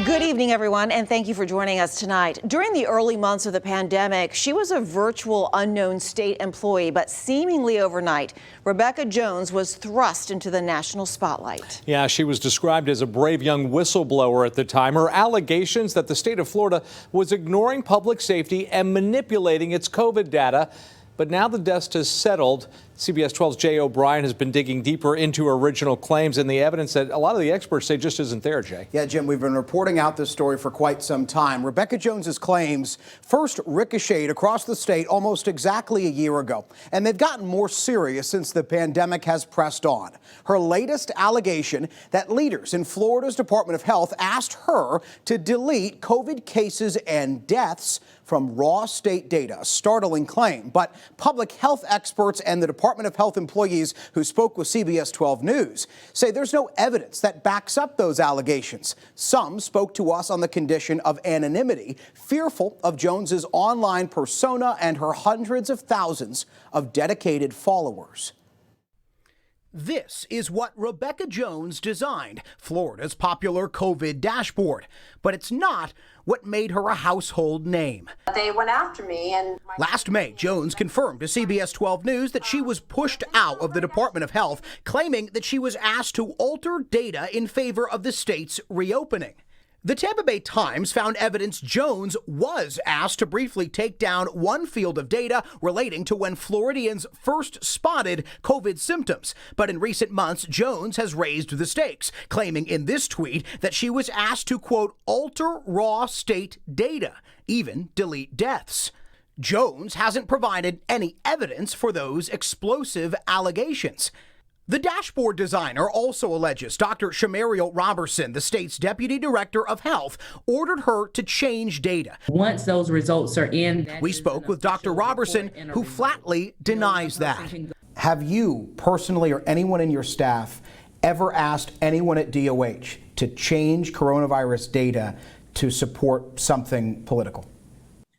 Good evening, everyone, and thank you for joining us tonight. During the early months of the pandemic, she was a virtual unknown state employee, but seemingly overnight, Rebecca Jones was thrust into the national spotlight. Yeah, she was described as a brave young whistleblower at the time. Her allegations that the state of Florida was ignoring public safety and manipulating its COVID data. But now the dust has settled. CBS 12's Jay O'Brien has been digging deeper into original claims and the evidence that a lot of the experts say just isn't there, Jay. Yeah, Jim, we've been reporting out this story for quite some time. Rebecca Jones's claims first ricocheted across the state almost exactly a year ago, and they've gotten more serious since the pandemic has pressed on. Her latest allegation that leaders in Florida's Department of Health asked her to delete COVID cases and deaths from raw state data, a startling claim. But public health experts and the Department of Health employees who spoke with CBS 12 News say there's no evidence that backs up those allegations. Some spoke to us on the condition of anonymity, fearful of Jones's online persona and her hundreds of thousands of dedicated followers. This is what Rebecca Jones designed, Florida's popular COVID dashboard. But it's not what made her a household name. They went after me and... Last May, Jones confirmed to CBS 12 News that she was pushed out of the Department of Health, claiming that she was asked to alter data in favor of the state's reopening. The Tampa Bay Times found evidence Jones was asked to briefly take down one field of data relating to when Floridians first spotted COVID symptoms. But in recent months, Jones has raised the stakes, claiming in this tweet that she was asked to, quote, alter raw state data, even delete deaths. Jones hasn't provided any evidence for those explosive allegations. The dashboard designer also alleges Dr. Shamariel Robertson, the state's deputy director of health, ordered her to change data. Once those results are in... We spoke with Dr. Robertson, who flatly denies that. Have you personally or anyone in your staff ever asked anyone at DOH to change coronavirus data to support something political?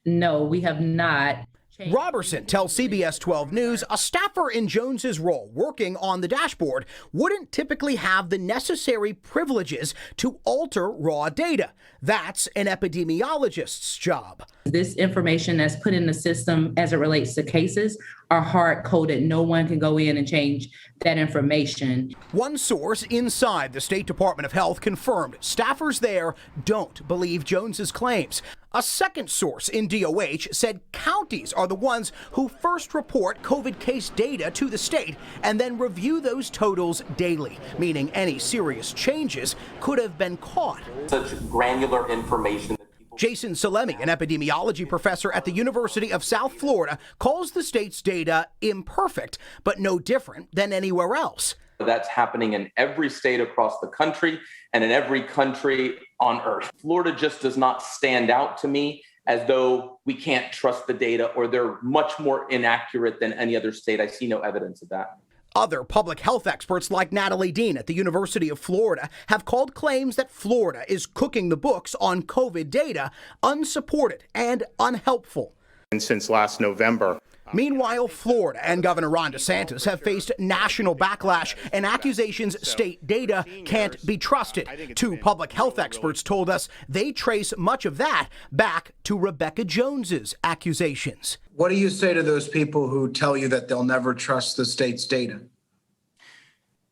No, we have not. Robertson tells CBS 12 News a staffer in Jones's role working on the dashboard wouldn't typically have the necessary privileges to alter raw data. That's an epidemiologist's job. This information that's put in the system as it relates to cases are hard-coded. No one can go in and change that information. One source inside the State Department of Health confirmed staffers there don't believe Jones's claims. A second source in DOH said counties are the ones who first report COVID case data to the state and then review those totals daily, meaning any serious changes could have been caught. Such granular information. Jason Salemi, an epidemiology professor at the University of South Florida, calls the state's data imperfect, but no different than anywhere else. That's happening in every state across the country and in every country on earth. Florida just does not stand out to me as though we can't trust the data or they're much more inaccurate than any other state. I see no evidence of that. Other public health experts like Natalie Dean at the University of Florida have called claims that Florida is cooking the books on COVID data unsupported and unhelpful. And since last November. Meanwhile, Florida and Governor Ron DeSantis have faced national backlash and accusations state data can't be trusted. Two public health experts told us they trace much of that back to Rebecca Jones's accusations. What do you say to those people who tell you that they'll never trust the state's data?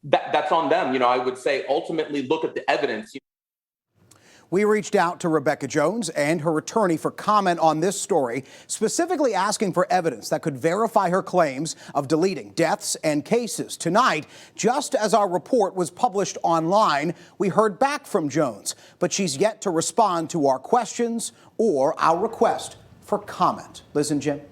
That's on them. I would say ultimately look at the evidence. We reached out to Rebecca Jones and her attorney for comment on this story, specifically asking for evidence that could verify her claims of deleting deaths and cases. Tonight, just as our report was published online, we heard back from Jones, but she's yet to respond to our questions or our request for comment. Liz and Jim.